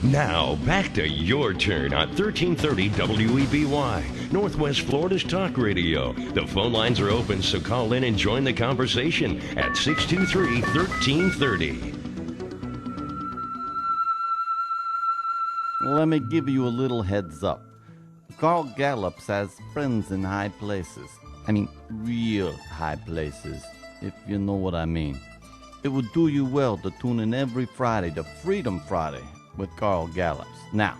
Now, back to your turn on 1330 WEBY, Northwest Florida's talk radio. The phone lines are open, so call in and join the conversation at 623-1330. Let me give you a little heads up. Carl Gallups has friends in high places. I mean, real high places, if you know what I mean. It would do you well to tune in every Friday to Freedom Friday with Carl Gallups. Now,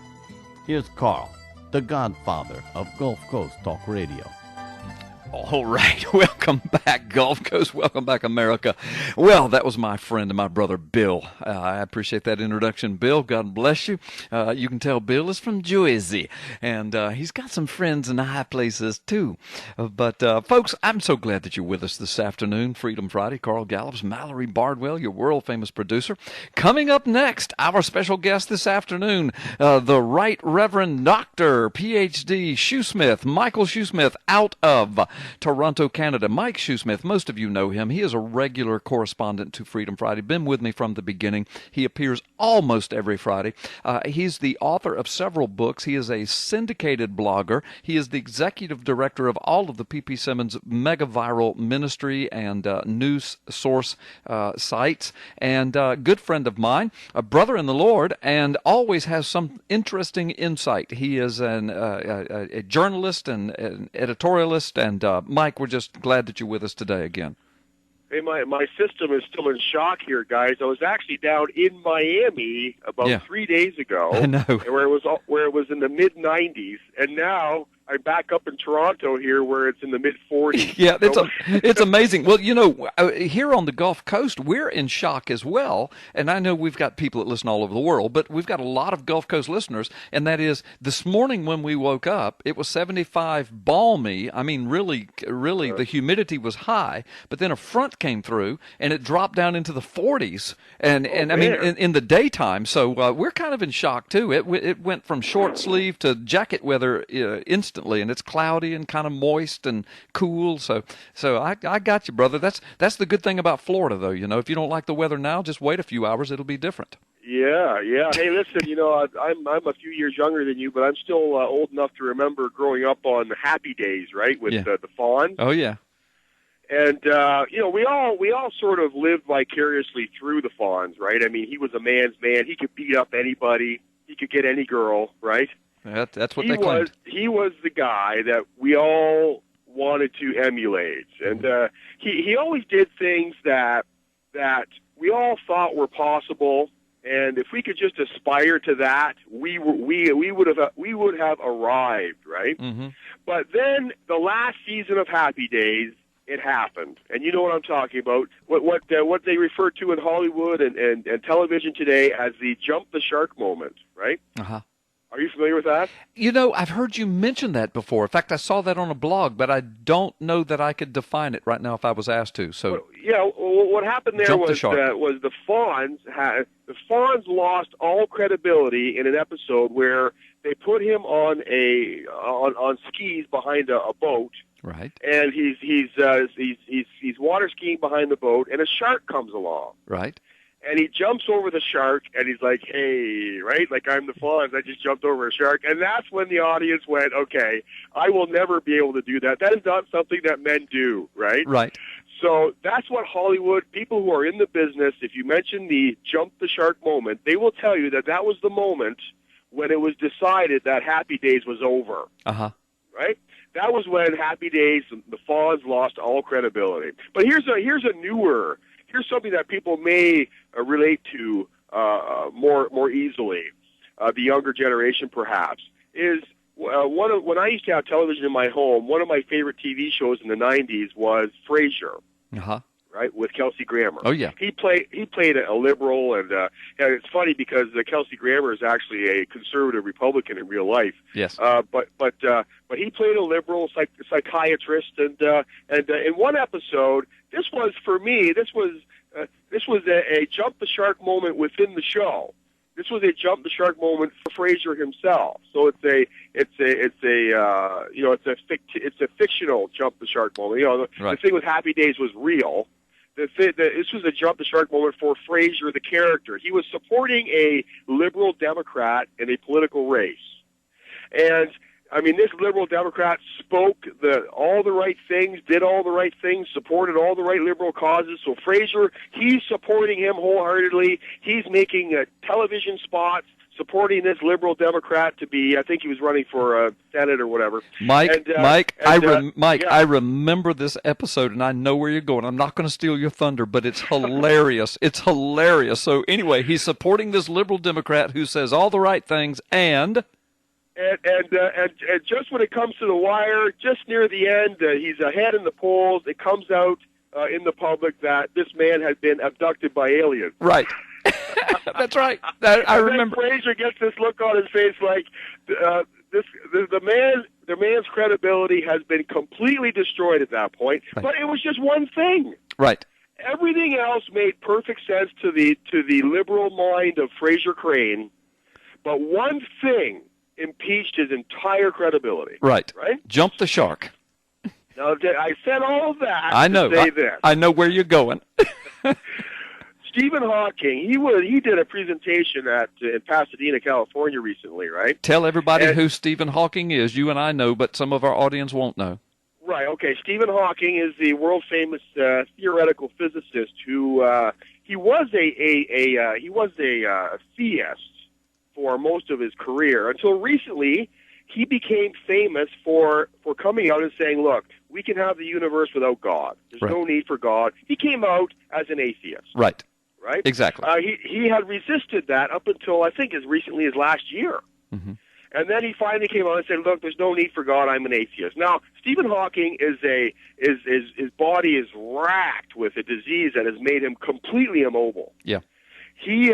here's Carl, the godfather of Gulf Coast Talk Radio. All right, welcome back, Gulf Coast. Welcome back, America. Well, that was my friend and my brother, Bill. I appreciate that introduction, Bill. God bless you. You can tell Bill is from Jersey, and he's got some friends in high places, too. But, folks, I'm so glad that you're with us this afternoon. Freedom Friday, Carl Gallups, Mallory Bardwell, your world-famous producer. Coming up next, our special guest this afternoon, the Right Reverend Dr. Ph.D. Shoesmith, Michael Shoesmith, out of Toronto, Canada. Mike Shoesmith, most of you know him. He is a regular correspondent to Freedom Friday, been with me from the beginning. He appears almost every Friday. He's the author of several books. He is a syndicated blogger. He is the executive director of all of the P.P. Simmons mega viral ministry and news source sites, and a good friend of mine, a brother in the Lord, and always has some interesting insight. He is a journalist and an editorialist, and Mike, we're just glad that you're with us today again. Hey, my system is still in shock here, guys. I was actually down in Miami about 3 days ago, I know, where it was in the mid-90s, and now I'm back up in Toronto here where it's in the mid-40s. Yeah, it's amazing. Well, you know, here on the Gulf Coast, we're in shock as well. And I know we've got people that listen all over the world, but we've got a lot of Gulf Coast listeners. And that is, this morning when we woke up, it was 75 balmy. I mean, really, the humidity was high. But then a front came through, and it dropped down into the 40s. And I mean, in the daytime. So we're kind of in shock, too. It went from short sleeve to jacket weather instantly. And it's cloudy and kind of moist and cool. So I got you, brother. That's the good thing about Florida, though. You know, if you don't like the weather now, just wait a few hours; it'll be different. Yeah. Hey, listen, you know, I'm a few years younger than you, but I'm still old enough to remember growing up on Happy Days, right, with the Fawn. Oh yeah. And you know, we all sort of lived vicariously through the Fawns, right? I mean, he was a man's man. He could beat up anybody. He could get any girl, right? That's what they claimed. He was the guy that we all wanted to emulate, and he always did things that we all thought were possible. And if we could just aspire to that, we would have arrived, right? Mm-hmm. But then the last season of Happy Days, it happened, and you know what I'm talking about. What they refer to in Hollywood and television today as the jump the shark moment, right? Uh-huh. Are you familiar with that? You know, I've heard you mention that before. In fact, I saw that on a blog, but I don't know that I could define it right now if I was asked to. So, what happened there was the Fawns lost all credibility in an episode where they put him on skis behind a boat. Right. And he's water skiing behind the boat, and a shark comes along. Right. And he jumps over the shark, and he's like, hey, right? Like, I'm the Fonz. I just jumped over a shark. And that's when the audience went, okay, I will never be able to do that. That is not something that men do, right? Right. So that's what Hollywood, people who are in the business, if you mention the jump the shark moment, they will tell you that was the moment when it was decided that Happy Days was over. Uh-huh. Right? That was when Happy Days, the Fonz lost all credibility. But here's something that people may relate to more easily, the younger generation perhaps, is when I used to have television in my home, one of my favorite TV shows in the 90s was Frasier. Uh-huh. Right, with Kelsey Grammer. Oh yeah, he played a liberal, and it's funny because Kelsey Grammer is actually a conservative Republican in real life. Yes. But he played a liberal psychiatrist, and in one episode, this was a jump the shark moment within the show. This was a jump the shark moment for Frasier himself. So it's a fictional jump the shark moment. You know, the thing with Happy Days was real. this was a jump the shark moment for Fraser, the character. He was supporting a liberal Democrat in a political race. And, I mean, this liberal Democrat spoke all the right things, did all the right things, supported all the right liberal causes. So Fraser, he's supporting him wholeheartedly. He's making television spots supporting this liberal Democrat to be, I think he was running for Senate or whatever. Mike, I remember this episode, and I know where you're going. I'm not going to steal your thunder, but it's hilarious. It's hilarious. So anyway, he's supporting this liberal Democrat who says all the right things, and just when it comes to the wire, just near the end, he's ahead in the polls. It comes out in the public that this man had been abducted by aliens. Right. That's right. I remember. Fraser gets this look on his face like the man's credibility has been completely destroyed at that point. Right. But it was just one thing. Right. Everything else made perfect sense to the liberal mind of Fraser Crane, but one thing impeached his entire credibility. Right. Right. Jump the shark. Now I said all of that. I know. To say this. I know where you're going. Stephen Hawking, he did a presentation in Pasadena, California recently, right? Tell everybody who Stephen Hawking is. You and I know, but some of our audience won't know. Right. Okay. Stephen Hawking is the world famous theoretical physicist who he was a theist for most of his career until recently. He became famous for coming out and saying, "Look, we can have the universe without God. There's no need for God." He came out as an atheist. Right. Right? Exactly. He had resisted that up until I think as recently as last year. Mm-hmm. And then he finally came out and said, "Look, there's no need for God. I'm an atheist." Now, Stephen Hawking his body is racked with a disease that has made him completely immobile. Yeah. He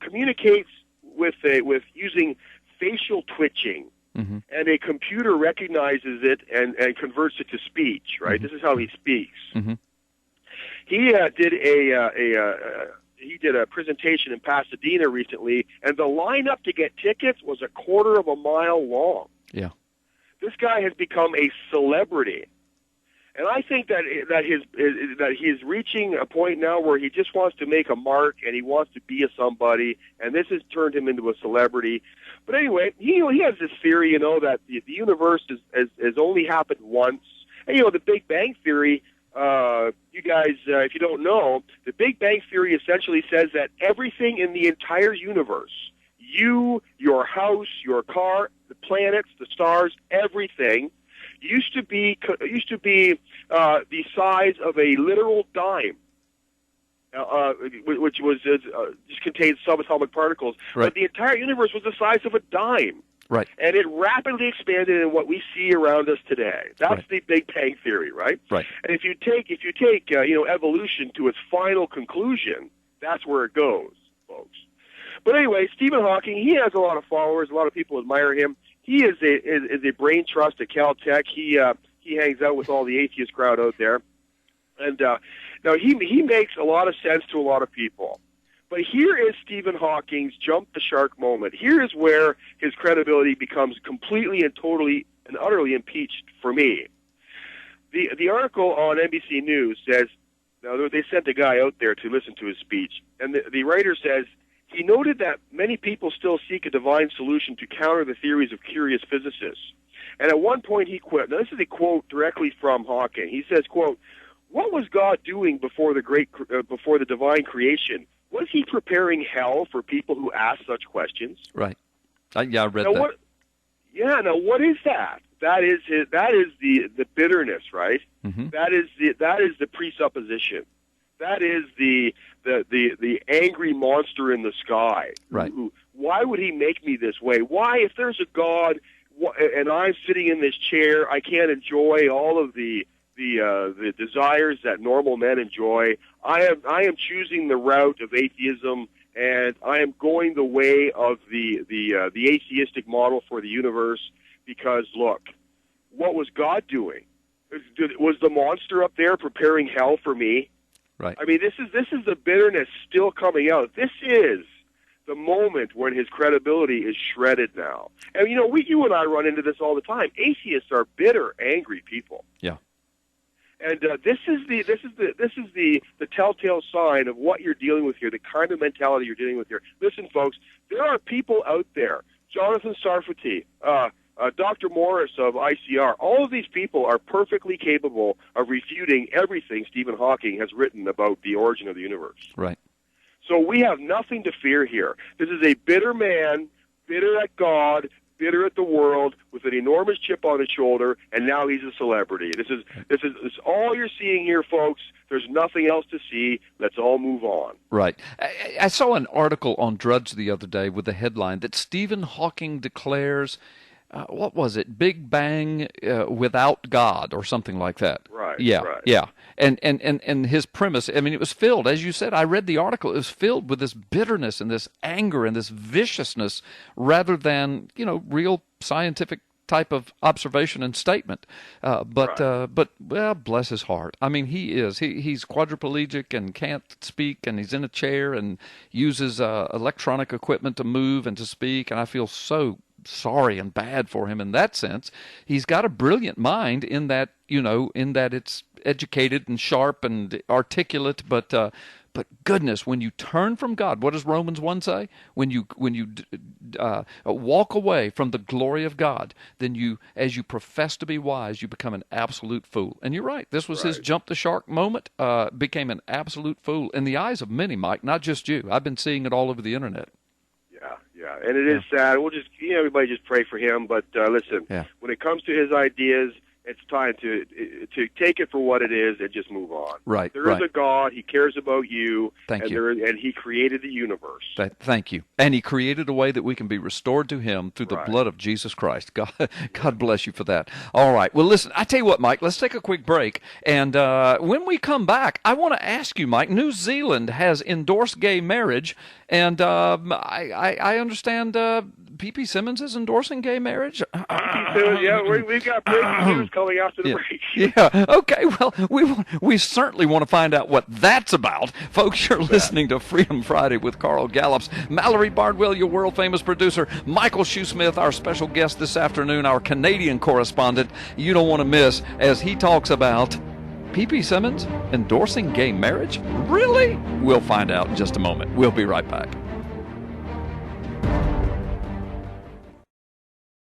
communicates with using facial twitching. Mm-hmm. And a computer recognizes it and converts it to speech. Right. Mm-hmm. This is how he speaks. Mm-hmm. He did a presentation in Pasadena recently, and the lineup to get tickets was a quarter of a mile long. Yeah, this guy has become a celebrity, and I think that he's reaching a point now where he just wants to make a mark and he wants to be a somebody, and this has turned him into a celebrity. But anyway, he has this theory, that the universe has only happened once, and the Big Bang Theory. You guys, if you don't know, the Big Bang Theory essentially says that everything in the entire universe, you, your house, your car, the planets, the stars, everything, used to be the size of a literal dime, which was just contains subatomic particles. Right. But the entire universe was the size of a dime. Right. And it rapidly expanded in what we see around us today. That's the Big Bang Theory, right? Right. And if you take evolution to its final conclusion, that's where it goes, folks. But anyway, Stephen Hawking, he has a lot of followers. A lot of people admire him. He is a brain trust at Caltech. He hangs out with all the atheist crowd out there. And now he makes a lot of sense to a lot of people. But here is Stephen Hawking's jump the shark moment. Here is where his credibility becomes completely and totally and utterly impeached for me. The article on NBC News says, now they sent a guy out there to listen to his speech, and the writer says, he noted that many people still seek a divine solution to counter the theories of curious physicists. And at one point he quit. Now this is a quote directly from Hawking. He says, quote, "What was God doing before the divine creation? Was he preparing hell for people who ask such questions?" Right. I read that. Now what is that? That is the bitterness, right? Mm-hmm. That is the presupposition. That is the angry monster in the sky. Right. Why would he make me this way? Why, if there's a God and I'm sitting in this chair, I can't enjoy all of the desires that normal men enjoy. I am choosing the route of atheism, and I am going the way of the atheistic model for the universe. Because look, what was God doing? Was the monster up there preparing hell for me? Right. I mean, this is the bitterness still coming out. This is the moment when his credibility is shredded now. And you and I run into this all the time. Atheists are bitter, angry people. Yeah. And this is the telltale sign of what you're dealing with here, the kind of mentality you're dealing with here. Listen, folks, there are people out there, Jonathan Sarfati, Dr. Morris of ICR, all of these people are perfectly capable of refuting everything Stephen Hawking has written about the origin of the universe. Right. So we have nothing to fear here. This is a bitter man, bitter at God, bitter at the world, with an enormous chip on his shoulder, and now he's a celebrity. This is all you're seeing here, folks. There's nothing else to see. Let's all move on. Right. I saw an article on Drudge the other day with the headline that Stephen Hawking declares, what was it, Big Bang without God or something like that. Right. Yeah. Right. Yeah. And his premise, I mean, it was filled, as you said, I read the article, it was filled with this bitterness and this anger and this viciousness rather than, real scientific type of observation and statement. But well, bless his heart. I mean, he's quadriplegic and can't speak, and he's in a chair and uses electronic equipment to move and to speak, and I feel so sorry and bad for him in that sense. He's got a brilliant mind in that, in that it's educated and sharp and articulate, but goodness, when you turn from God, what does Romans 1 say? When you walk away from the glory of God, then as you profess to be wise, you become an absolute fool. And you're right. This was his jump the shark moment. Became an absolute fool in the eyes of many, Mike, not just you. I've been seeing it all over the internet. Yeah, and it is sad. We'll just, everybody just pray for him. But listen, when it comes to his ideas, it's time to take it for what it is and just move on. Right. There is a God. He cares about you. Thank you. And he created the universe. Thank you. And he created a way that we can be restored to him through the blood of Jesus Christ. God bless you for that. All right. Well, listen, I tell you what, Mike, let's take a quick break. And when we come back, I want to ask you, Mike, New Zealand has endorsed gay marriage. And I understand P.P. Simmons is endorsing gay marriage. We've got breaking news coming after the break. Yeah. Okay. Well, we certainly want to find out what that's about, folks. You're listening to Freedom Friday with Carl Gallups, Mallory Bardwell, your world famous producer, Michael Shoesmith, our special guest this afternoon, our Canadian correspondent. You don't want to miss as he talks about P.P. Simmons endorsing gay marriage? Really? We'll find out in just a moment. We'll be right back.